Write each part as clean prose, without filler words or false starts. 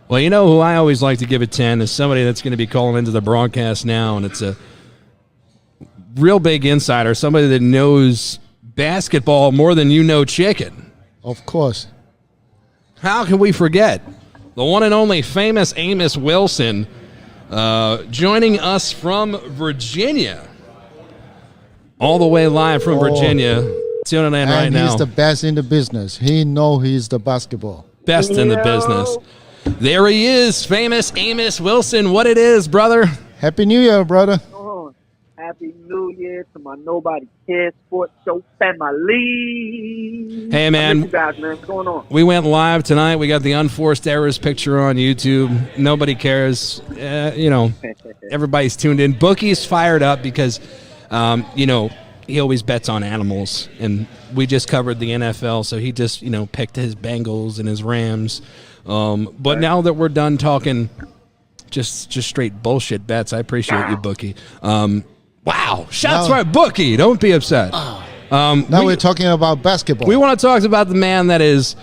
Well, you know who I always like to give a 10 is somebody that's going to be calling into the broadcast now, and it's a real big insider, somebody that knows basketball more than you know chicken. Of course. How can we forget? The one and only famous Amos Wilson joining us from Virginia. All the way live from Virginia. Tuning in right now. And he's the best in the business. He knows he's the basketball. Best in the business. There he is, famous Amos Wilson. What it is, brother? Happy New Year, brother. Happy New Year to my Nobody Cares Sports Show family. Hey, man. You guys, man. What's going on? We went live tonight. We got the Unforced Errors picture on YouTube. Nobody cares. Everybody's tuned in. Bookie's fired up because, he always bets on animals. And we just covered the NFL, so he just, picked his Bengals and his Rams. But now that we're done talking just straight bullshit bets, I appreciate you, Bookie. Wow, shots right, Bookie. Don't be upset. Now we're talking about basketball. We want to talk about the man that is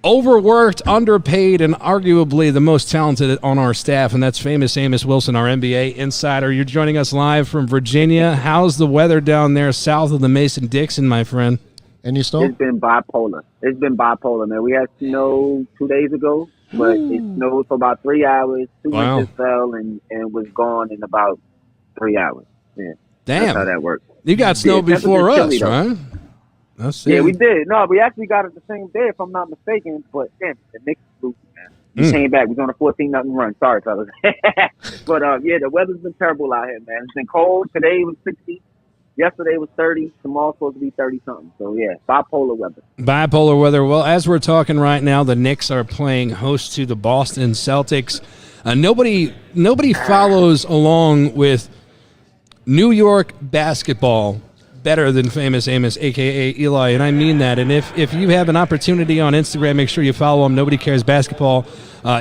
overworked, underpaid, and arguably the most talented on our staff, and that's famous Amos Wilson, our NBA insider. You're joining us live from Virginia. How's the weather down there south of the Mason-Dixon, my friend? Any snow? It's been bipolar. Man. We had snow 2 days ago, but it snowed for about 3 hours. 2 inches fell and was gone in about 3 hours. Yeah. Damn. That's how that works. You got snow before us, chilly, right? Yeah, we did. No, we actually got it the same day, if I'm not mistaken. But damn, the Knicks losing, man. We came back. We was on a 14-0 run. Sorry, fellas. But the weather's been terrible out here, man. It's been cold. Today was 60. Yesterday was 30. Tomorrow's supposed to be 30-something. So, yeah, bipolar weather. Bipolar weather. Well, as we're talking right now, the Knicks are playing host to the Boston Celtics. Nobody follows along with New York basketball better than famous Amos, a.k.a. Eli, and I mean that. And if you have an opportunity on Instagram, make sure you follow him. Nobody Cares Basketball.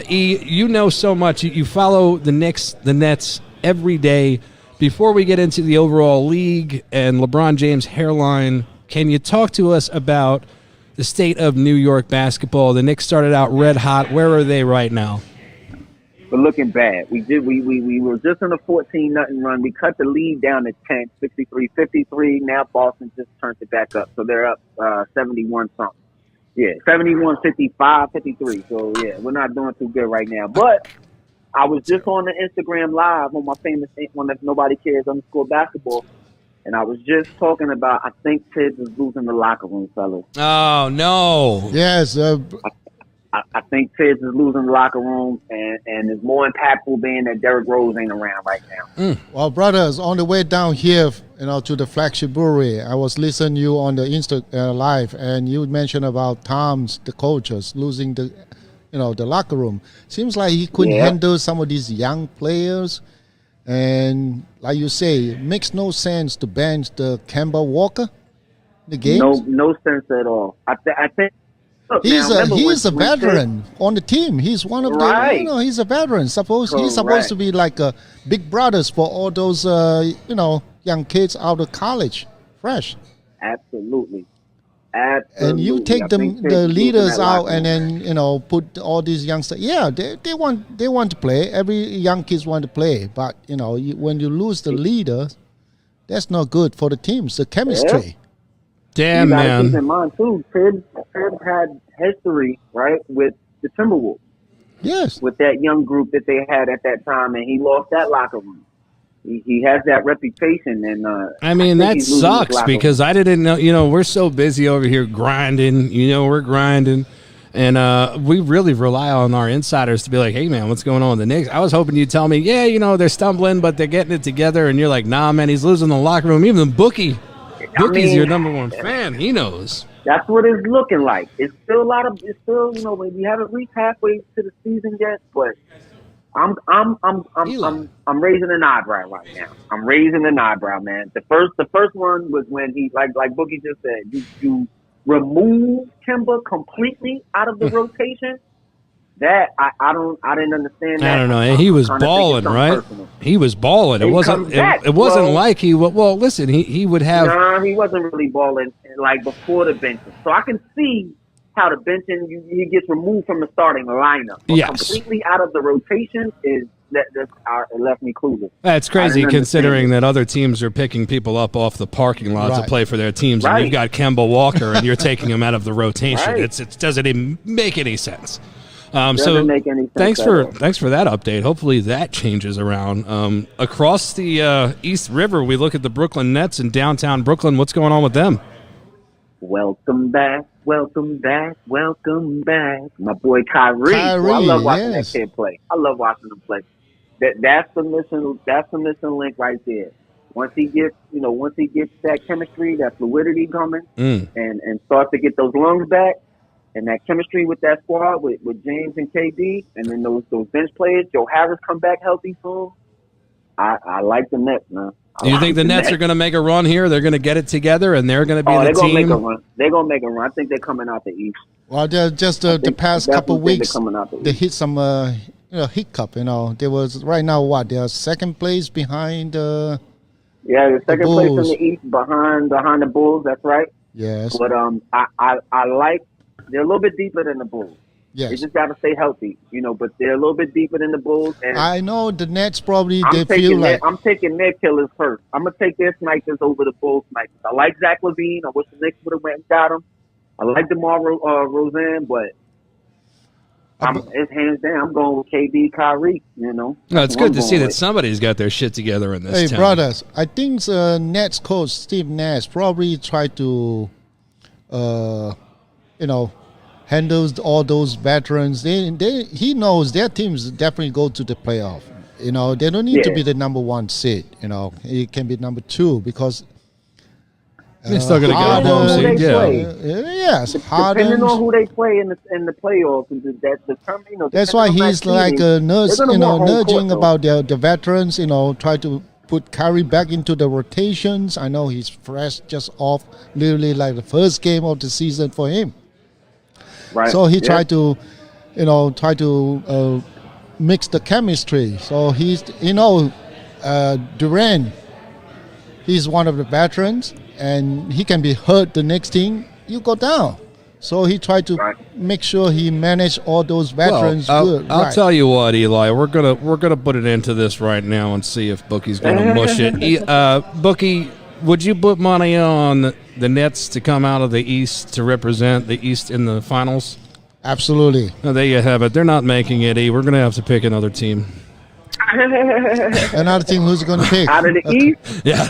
You know so much. You follow the Knicks, the Nets every day. Before we get into the overall league and LeBron James' hairline, can you talk to us about the state of New York basketball? The Knicks started out red hot. Where are they right now? We're looking bad. We were just on a 14-0 run. We cut the lead down to 10, 63-53. Now Boston just turned it back up. So they're up 71-something. Yeah, 71-55, 53. So, yeah, we're not doing too good right now. But I was just on the Instagram Live on my famous one that Nobody Cares _basketball, and I was just talking about I think Tibbs is losing the locker room, fellas. Oh, no. Yes. I think Tibbs is losing the locker room, and it's more impactful being that Derrick Rose ain't around right now. Well, brothers, on the way down here, to the flagship brewery, I was listening to you on the Insta Live, and you mentioned about Tom's, the coaches, losing the locker room. Seems like he couldn't handle some of these young players. And like you say, it makes no sense to bench the Kemba Walker in the games. No sense at all. I think look, he's a veteran on the team. He's one of the, he's a veteran. He's supposed to be like a big brothers for all those, young kids out of college, fresh. Absolutely. And you take the leaders out and then put all these youngsters. Yeah, they want to play. Every young kids want to play, but when you lose the leader, that's not good for the teams. The chemistry. Damn, you man. Keep in mind too, Tibbs had history right with the Timberwolves. Yes, with that young group that they had at that time, and he lost that locker room. He has that reputation, and I mean that sucks because I didn't know. We're so busy over here grinding. We're grinding, and we really rely on our insiders to be like, "Hey, man, what's going on with the Knicks?" I was hoping you'd tell me, "Yeah, they're stumbling, but they're getting it together." And you're like, "Nah, man, he's losing the locker room." Even the Bookie's your number one fan. He knows. That's what it's looking like. It's still we haven't reached halfway to the season yet, but. I'm raising an eyebrow right now. I'm raising an eyebrow, man. The first one was when he like Boogie just said, you remove Kemba completely out of the rotation. That I didn't understand that. I don't know. He was balling, right? Personal. He was balling. It wasn't like he listen, he would have. Nah, he wasn't really balling like before the bench. So I can see how the benching he gets removed from the starting lineup, but completely out of the rotation it left me clueless. That's crazy considering that other teams are picking people up off the parking lot to play for their teams, and you've got Kemba Walker, and you're taking him out of the rotation. It doesn't even make any sense. So make any sense thanks for that update. Hopefully that changes around. Across the East River, we look at the Brooklyn Nets in downtown Brooklyn. What's going on with them? Welcome back. My boy Kyrie. I love watching that kid play. I love watching him play. That's the missing link right there. Once he gets that chemistry, that fluidity coming, and starts to get those lungs back, and that chemistry with that squad with James and KD, and then those bench players, Joe Harris come back healthy soon. I like the Nets, man. You think the Nets are going to make a run here? They're going to get it together, and they're going to be the team? They're going to make a run. I think they're coming out the East. Well, they're just the past couple of weeks, they hit some hiccup. They was right now what? They're second place behind. The second place in the East behind the Bulls. That's right. Yes. But I like they're a little bit deeper than the Bulls. Yes. They just got to stay healthy, but they're a little bit deeper than the Bulls. And I know the Nets probably I'm taking their killers first. I'm going to take their snipers over the Bulls snipers. I like Zach LaVine. I wish the Knicks would have went and got him. I like DeMar Roseanne, but it's hands down. I'm going with KD, Kyrie, No, it's good to see that somebody's got their shit together in this town. Hey, brothers, I think Nets coach Steve Nash probably tried to, handles all those veterans. He knows their teams definitely go to the playoff. They don't need to be the number one seed. It can be number two because they're still going to get a home seed. Yes, depending on who they play in the playoffs, that determines. That's why he's like nudging about the veterans. Try to put Kyrie back into the rotations. I know he's fresh, just off, literally like the first game of the season for him. Right. So he tried to, mix the chemistry. So he's, Durant, he's one of the veterans, and he can be hurt the next thing, you go down. So he tried to make sure he managed all those veterans good. I'll tell you what, Eli, we're gonna put it into this right now and see if Bookie's gonna mush it. Bookie, would you put money on the Nets to come out of the East to represent the East in the finals? Absolutely. Oh, there you have it. They're not making it, We're going to have to pick another team. Another team who's going to pick? Out of the East? Yeah.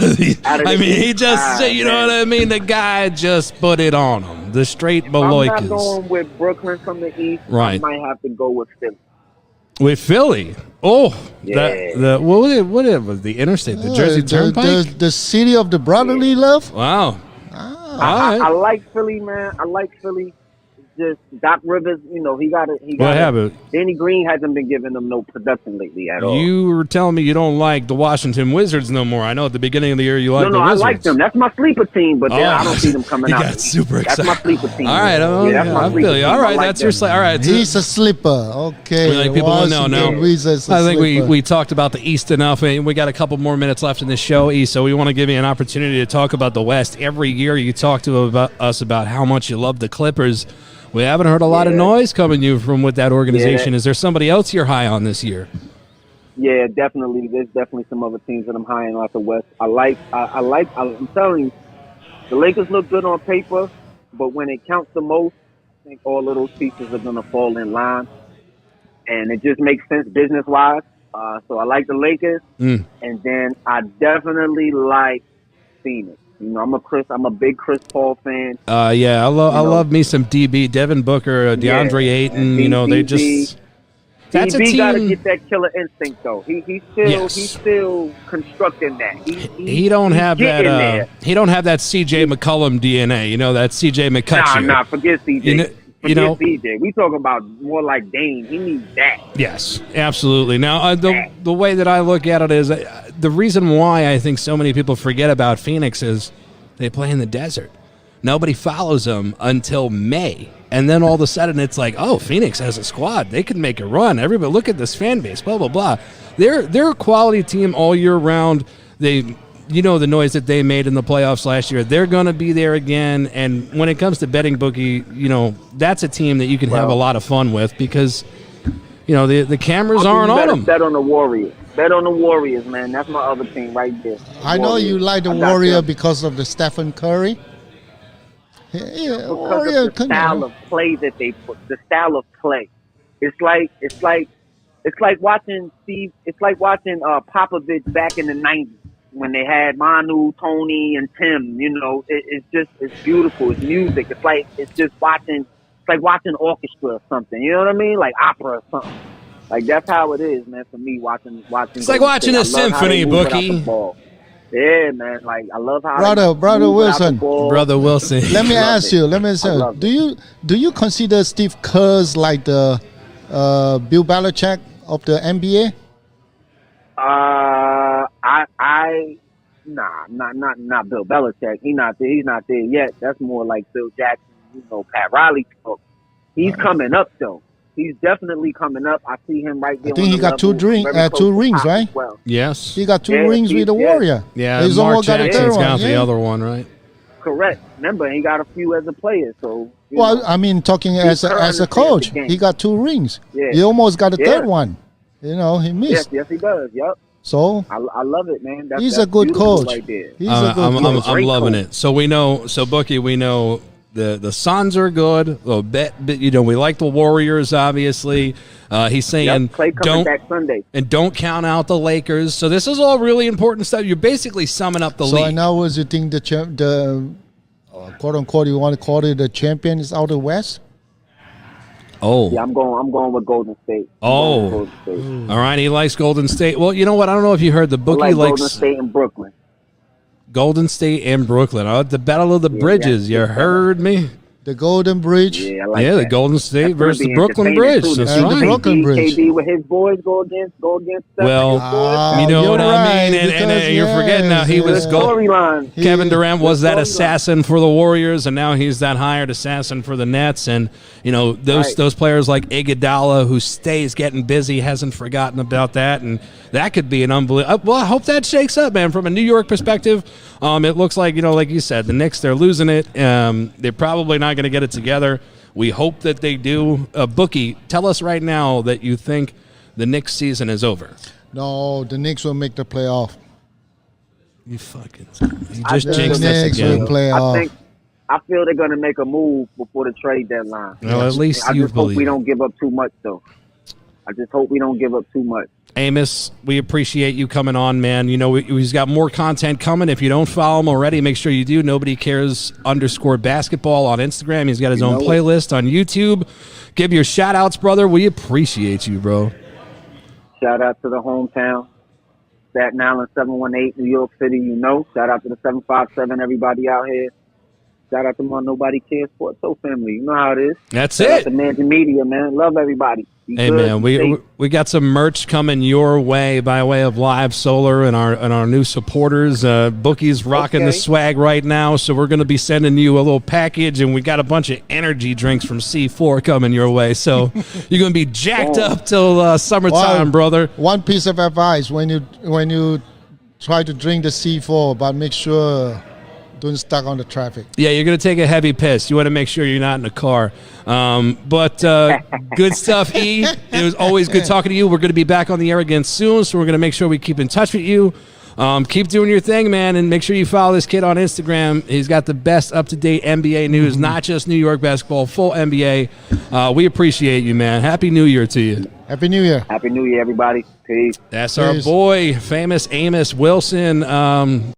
He just said, you know what I mean? The guy just put it on him. The straight Maloikas. I'm not going with Brooklyn from the East. Right. I might have to go with Philly. With Philly? Oh, yeah. What was the interstate? The Jersey Turnpike? The city of the brotherly love? Wow. I like Philly, man. I like Philly. Just Doc Rivers, he got it. What happened? Danny Green hasn't been giving them no production lately at all. You were telling me you don't like the Washington Wizards no more. I know at the beginning of the year you liked the Wizards. I like them. That's my sleeper team, but I don't see them coming out. You got super excited. That's my sleeper team. All right, I feel you. All right, that's your sleeper. All right, he's a sleeper. Okay. People don't know. I think we talked about the East enough, and we got a couple more minutes left in this show, E. So we want to give you an opportunity to talk about the West. Every year you talk to us about how much you love the Clippers. We haven't heard a lot of noise coming from with that organization. Is there somebody else you're high on this year? Yeah, definitely. There's definitely some other teams that I'm high on out the West. I'm telling you, the Lakers look good on paper, but when it counts the most, I think all of those pieces are going to fall in line. And it just makes sense business-wise. So I like the Lakers. And then I definitely like Phoenix. I'm a big Chris Paul fan. I love me some DB, Devin Booker, DeAndre Ayton. They just. That's DB a team. Got to get that killer instinct though. He's still constructing that. He don't have that. He don't have that C.J. McCollum DNA. That C.J. McCutcheon. Nah, forget C.J. CJ. We talking about more like Dame. He needs that. Yes, absolutely. Now, the way that I look at it is the reason why I think so many people forget about Phoenix is they play in the desert. Nobody follows them until May. And then all of a sudden it's like, oh, Phoenix has a squad. They can make a run. Everybody, look at this fan base, blah, blah, blah. They're a quality team all year round. They you know the noise that they made in the playoffs last year. They're going to be there again. And when it comes to betting bookie, you know, that's a team that you can have a lot of fun with because, you know, the cameras aren't on them. Bet on the Warriors. Bet on the Warriors, man. That's my other team right there. I know you like the Warrior because of the Stephen Curry. Yeah, Because Warrior, of the style of play that they put. The style of play. It's like watching Steve. It's like watching Popovich back in the '90s when they had Manu, Tony, and Tim. You know, it's beautiful. It's music. It's like watching orchestra or something. You know what I mean? Like opera or something. Like that's how it is, man. For me, watching. It's like watching a symphony, Bookie. Yeah, man. Like I love how brother Wilson. Brother Wilson. Let me ask you. Do you consider Steve Kerr's like the Bill Belichick of the NBA? Not Bill Belichick. He's not there yet. That's more like Bill Jackson, you know, Pat Riley. He's coming up though. He's definitely coming up. I see him right there. I think he got two rings, right? Well. Yes. He got two rings with the Warrior. Yeah, he's Mark almost got a third got one. the other one, right? Correct. Remember, he got a few as a player. So. Well, I mean, talking as a coach, he got two rings. Yeah. He almost got a third one. You know, he missed. Yes, he does. Yep. So I love it, man. He's a good coach. Right there. He's a good coach. I'm loving it. So we know. So Bookie, we know the Suns are good. Well, you know, we like the Warriors. Obviously, he's saying Clay coming back Sunday, and don't count out the Lakers. So this is all really important stuff. You're basically summing up the league. So now, was you think the quote unquote, you want to call it the champion is out of West? Oh, yeah, I'm going with Golden State. All right, he likes Golden State. Well, you know what? I don't know if you heard the Bookie likes Golden State and Brooklyn. Golden State and Brooklyn. Oh, the Battle of the Bridges. You heard me? The Golden Bridge. Yeah, I like that. The Golden State versus the Brooklyn Bridge. That's right. The Brooklyn Bridge. KD with his boys go against well, you know what I mean? And you're forgetting now he was Kevin Durant was that assassin for the Warriors, and now he's that hired assassin for the Nets. And, you know, those players like Iguodala, who stays getting busy, hasn't forgotten about that. And that could be an unbelievable. Well, I hope that shakes up, man. From a New York perspective, it looks like, you know, like you said, the Knicks, they're losing it. They're probably not going to get it together. We hope that they do. Bookie, tell us right now that you think the Knicks season is over. No, the Knicks will make the playoff. You just jinxed us again. I feel they're going to make a move before the trade deadline. Well, at least I you just hope believe. we don't give up too much, though. I just hope we don't give up too much. Amos, we appreciate you coming on, man. You know, he's got more content coming. If you don't follow him already, make sure you do. Nobody Cares _basketball on Instagram. He's got his own playlist on YouTube. Give your shout-outs, brother. We appreciate you, bro. Shout out to the hometown. Staten Island 718, New York City, you know. Shout out to the 757, everybody out here. Shout out to my Nobody Cares Sports Show family. You know how it is. That's Shout it. out to Mansion Media, man. Love everybody. Hey, man, we got some merch coming your way by way of Live Solar and our new supporters. Bookie's rocking the swag right now, so we're going to be sending you a little package, and we got a bunch of energy drinks from C4 coming your way. So you're going to be jacked up till summertime, brother. One piece of advice when you try to drink the C4, but make sure don't stuck on the traffic. Yeah, you're going to take a heavy piss. You want to make sure you're not in a car. But good stuff, E. It was always good talking to you. We're going to be back on the air again soon, so we're going to make sure we keep in touch with you. Keep doing your thing, man, and make sure you follow this kid on Instagram. He's got the best up-to-date NBA news, not just New York basketball, full NBA. We appreciate you, man. Happy New Year to you. Happy New Year. Happy New Year, everybody. Peace. That's our boy, famous Amos Wilson.